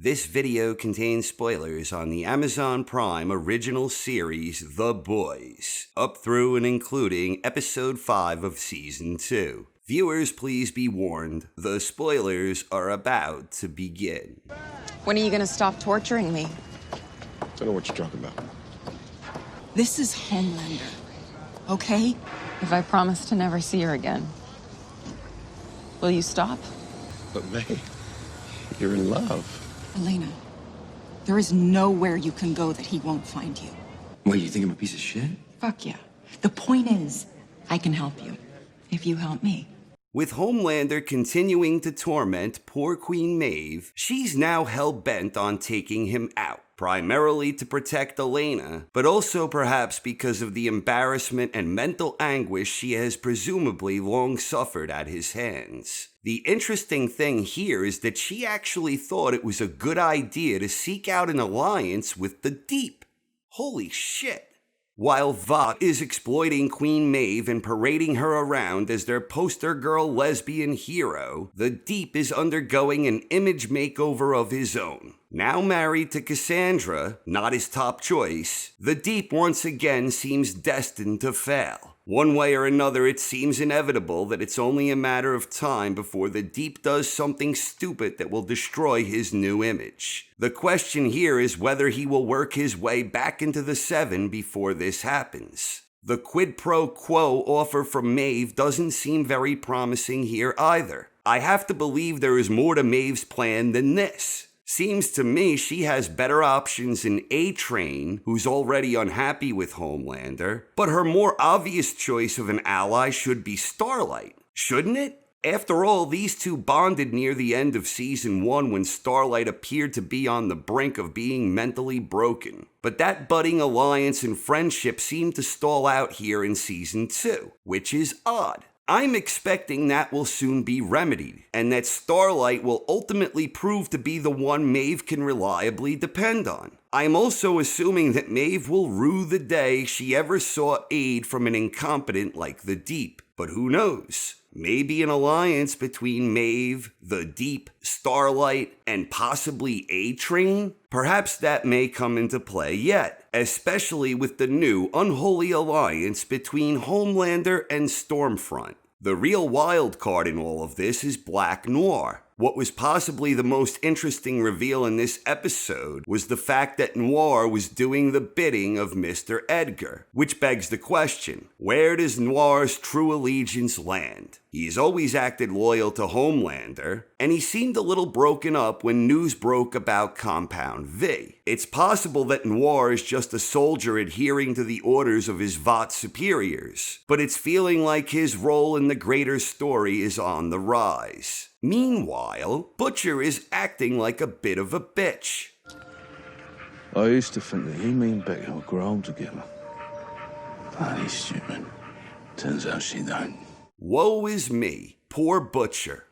This video contains spoilers on the Amazon Prime original series The Boys, up through and including episode 5 of season 2. Viewers, please be warned, the spoilers are about to begin. When are you gonna stop torturing me? Don't know what you're talking about. This is Homelander, okay? If I promise to never see her again, will you stop? But May, you're in love. Elena, there is nowhere you can go that he won't find you. What, you think I'm a piece of shit? Fuck yeah. The point is, I can help you, if you help me. With Homelander continuing to torment poor Queen Maeve, she's now hell-bent on taking him out, primarily to protect Elena, but also perhaps because of the embarrassment and mental anguish she has presumably long suffered at his hands. The interesting thing here is that she actually thought it was a good idea to seek out an alliance with the Deep. Holy shit. While Vought is exploiting Queen Maeve and parading her around as their poster girl lesbian hero, the Deep is undergoing an image makeover of his own. Now married to Cassandra, not his top choice, the Deep once again seems destined to fail. One way or another, it seems inevitable that it's only a matter of time before the Deep does something stupid that will destroy his new image. The question here is whether he will work his way back into the Seven before this happens. The quid pro quo offer from Maeve doesn't seem very promising here either. I have to believe there is more to Maeve's plan than this. Seems to me she has better options in A-Train, who's already unhappy with Homelander, but her more obvious choice of an ally should be Starlight, shouldn't it? After all, these two bonded near the end of season 1 when Starlight appeared to be on the brink of being mentally broken. But that budding alliance and friendship seemed to stall out here in season 2, which is odd. I'm expecting that will soon be remedied, and that Starlight will ultimately prove to be the one Maeve can reliably depend on. I'm also assuming that Maeve will rue the day she ever sought aid from an incompetent like the Deep. But who knows? Maybe an alliance between Maeve, the Deep, Starlight, and possibly A-Train? Perhaps that may come into play yet, especially with the new unholy alliance between Homelander and Stormfront. The real wild card in all of this is Black Noir. What was possibly the most interesting reveal in this episode was the fact that Noir was doing the bidding of Mr. Edgar, which begs the question, where does Noir's true allegiance land? He's always acted loyal to Homelander, and he seemed a little broken up when news broke about Compound V. It's possible that Noir is just a soldier adhering to the orders of his Vought superiors, but it's feeling like his role in the greater story is on the rise. Meanwhile, Butcher is acting like a bit of a bitch. I used to think that you and Becca would grow old together. Bloody stupid. Turns out she don't. Woe is me, poor Butcher.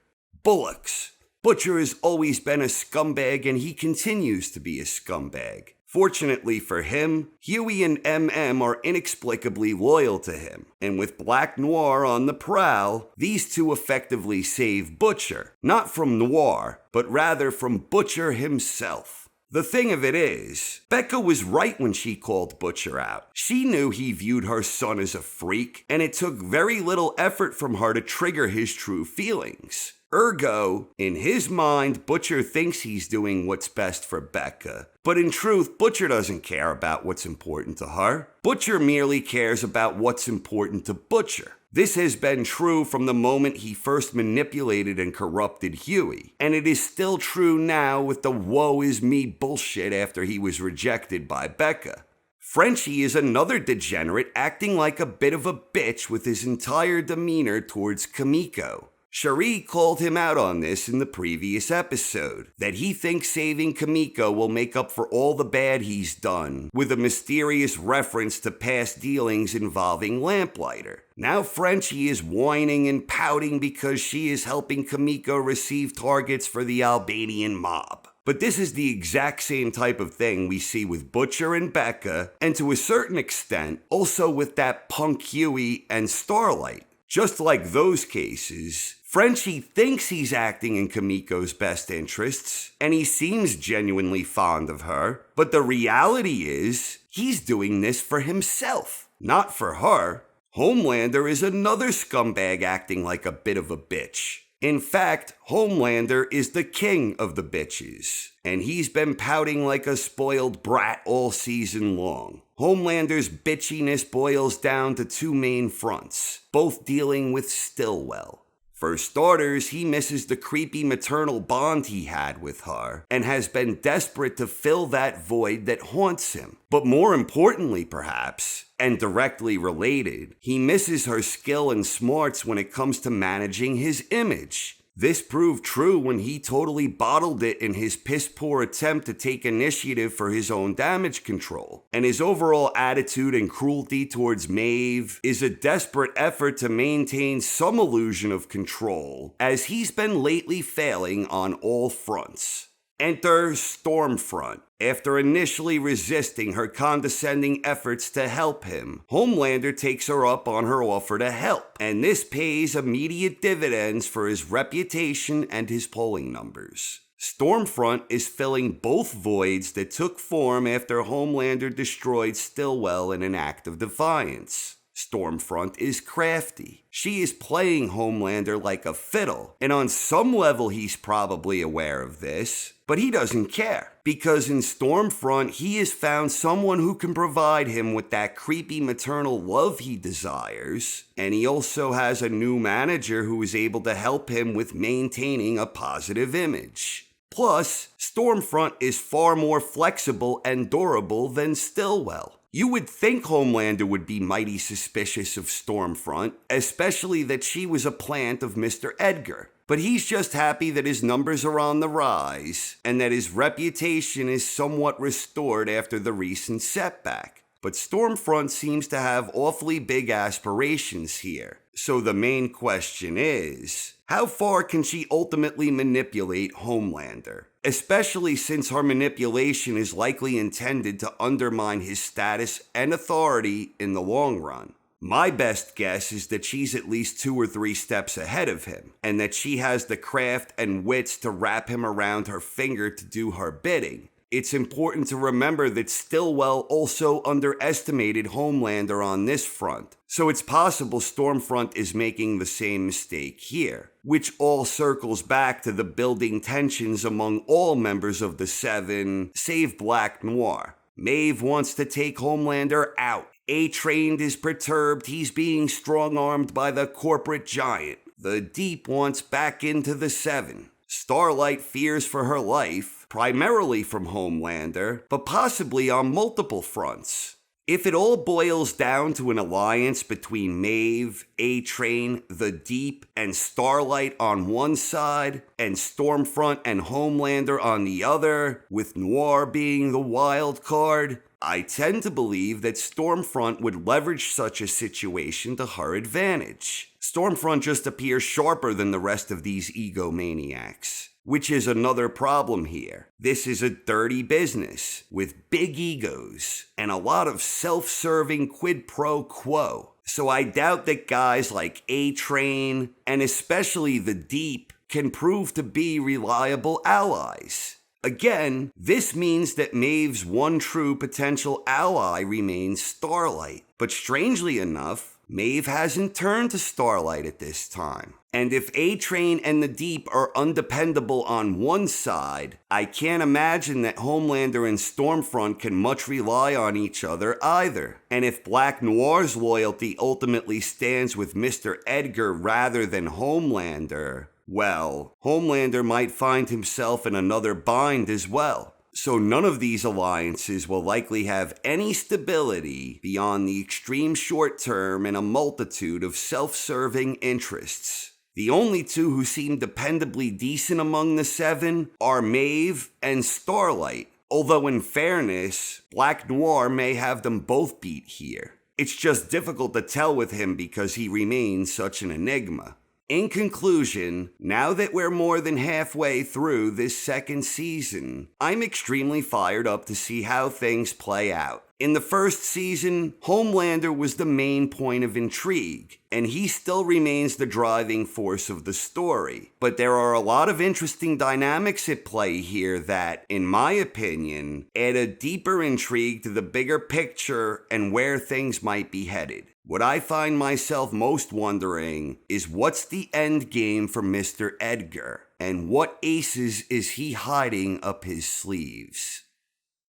Bullocks. Butcher has always been a scumbag and he continues to be a scumbag. Fortunately for him, Huey and MM are inexplicably loyal to him, and with Black Noir on the prowl, these two effectively save Butcher, not from Noir, but rather from Butcher himself. The thing of it is, Becca was right when she called Butcher out. She knew he viewed her son as a freak, and it took very little effort from her to trigger his true feelings. Ergo, in his mind, Butcher thinks he's doing what's best for Becca. But in truth, Butcher doesn't care about what's important to her. Butcher merely cares about what's important to Butcher. This has been true from the moment he first manipulated and corrupted Huey. And it is still true now with the woe is me bullshit after he was rejected by Becca. Frenchie is another degenerate acting like a bit of a bitch with his entire demeanor towards Kimiko. Cherie called him out on this in the previous episode, that he thinks saving Kimiko will make up for all the bad he's done, with a mysterious reference to past dealings involving Lamplighter. Now Frenchie is whining and pouting because she is helping Kimiko receive targets for the Albanian mob. But this is the exact same type of thing we see with Butcher and Becca, and to a certain extent, also with that punk Huey and Starlight. Just like those cases, Frenchie thinks he's acting in Kimiko's best interests, and he seems genuinely fond of her, but the reality is, he's doing this for himself, not for her. Homelander is another scumbag acting like a bit of a bitch. In fact, Homelander is the king of the bitches, and he's been pouting like a spoiled brat all season long. Homelander's bitchiness boils down to two main fronts, both dealing with Stillwell. For starters, he misses the creepy maternal bond he had with her, and has been desperate to fill that void that haunts him. But more importantly, perhaps, and directly related, he misses her skill and smarts when it comes to managing his image. This proved true when he totally bottled it in his piss-poor attempt to take initiative for his own damage control. And his overall attitude and cruelty towards Maeve is a desperate effort to maintain some illusion of control, as he's been lately failing on all fronts. Enter Stormfront. After initially resisting her condescending efforts to help him, Homelander takes her up on her offer to help, and this pays immediate dividends for his reputation and his polling numbers. Stormfront is filling both voids that took form after Homelander destroyed Stillwell in an act of defiance. Stormfront is crafty. She is playing Homelander like a fiddle, and on some level he's probably aware of this, but he doesn't care, because in Stormfront he has found someone who can provide him with that creepy maternal love he desires, and he also has a new manager who is able to help him with maintaining a positive image. Plus, Stormfront is far more flexible and durable than Stillwell. You would think Homelander would be mighty suspicious of Stormfront, especially that she was a plant of Mr. Edgar. But he's just happy that his numbers are on the rise, and that his reputation is somewhat restored after the recent setback. But Stormfront seems to have awfully big aspirations here. So the main question is, how far can she ultimately manipulate Homelander? Especially since her manipulation is likely intended to undermine his status and authority in the long run. My best guess is that she's at least 2 or 3 steps ahead of him, and that she has the craft and wits to wrap him around her finger to do her bidding. It's important to remember that Stillwell also underestimated Homelander on this front, so it's possible Stormfront is making the same mistake here, which all circles back to the building tensions among all members of the Seven, save Black Noir. Maeve wants to take Homelander out. A-Train is perturbed he's being strong-armed by the corporate giant. The Deep wants back into the Seven. Starlight fears for her life, primarily from Homelander, but possibly on multiple fronts. If it all boils down to an alliance between Maeve, A-Train, the Deep, and Starlight on one side, and Stormfront and Homelander on the other, with Noir being the wild card, I tend to believe that Stormfront would leverage such a situation to her advantage. Stormfront just appears sharper than the rest of these egomaniacs, which is another problem here. This is a dirty business with big egos and a lot of self-serving quid pro quo. So I doubt that guys like A-Train and especially the Deep can prove to be reliable allies. Again, this means that Maeve's one true potential ally remains Starlight. But strangely enough, Maeve hasn't turned to Starlight at this time. And if A-Train and the Deep are undependable on one side, I can't imagine that Homelander and Stormfront can much rely on each other either. And if Black Noir's loyalty ultimately stands with Mr. Edgar rather than Homelander, well, Homelander might find himself in another bind as well. So none of these alliances will likely have any stability beyond the extreme short term and a multitude of self-serving interests. The only two who seem dependably decent among the Seven are Maeve and Starlight, although in fairness, Black Noir may have them both beat here. It's just difficult to tell with him because he remains such an enigma. In conclusion, now that we're more than halfway through this second season, I'm extremely fired up to see how things play out. In the first season, Homelander was the main point of intrigue, and he still remains the driving force of the story. But there are a lot of interesting dynamics at play here that, in my opinion, add a deeper intrigue to the bigger picture and where things might be headed. What I find myself most wondering is what's the end game for Mr. Edgar, and what aces is he hiding up his sleeves?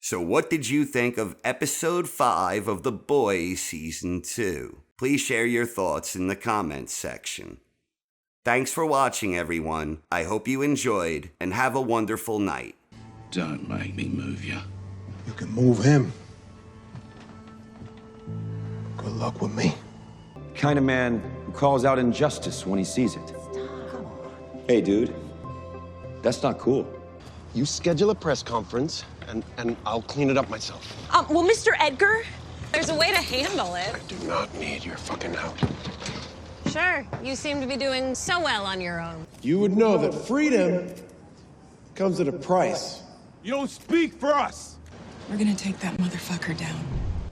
So what did you think of episode 5 of The Boys Season 2? Please share your thoughts in the comments section. Thanks for watching, everyone. I hope you enjoyed, and have a wonderful night. Don't make me move you. You can move him. Good luck with me. Kind of man who calls out injustice when he sees it. Hey, dude. That's not cool. You schedule a press conference, and I'll clean it up myself. Well, Mr. Edgar, there's a way to handle it. I do not need your fucking help. Sure, you seem to be doing so well on your own. You would know that freedom comes at a price. You don't speak for us! We're gonna take that motherfucker down.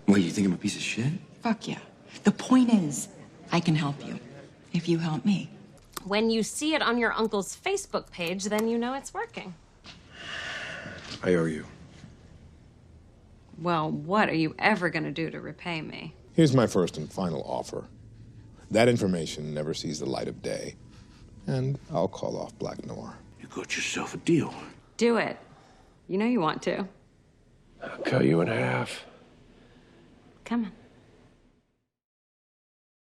What, you think I'm a piece of shit? Fuck yeah. The point is, I can help you if you help me. When you see it on your uncle's Facebook page, then you know it's working. I owe you. Well, what are you ever gonna do to repay me? Here's my first and final offer. That information never sees the light of day. And I'll call off Black Noir. You got yourself a deal. Do it. You know you want to. I'll cut you in half. Come on.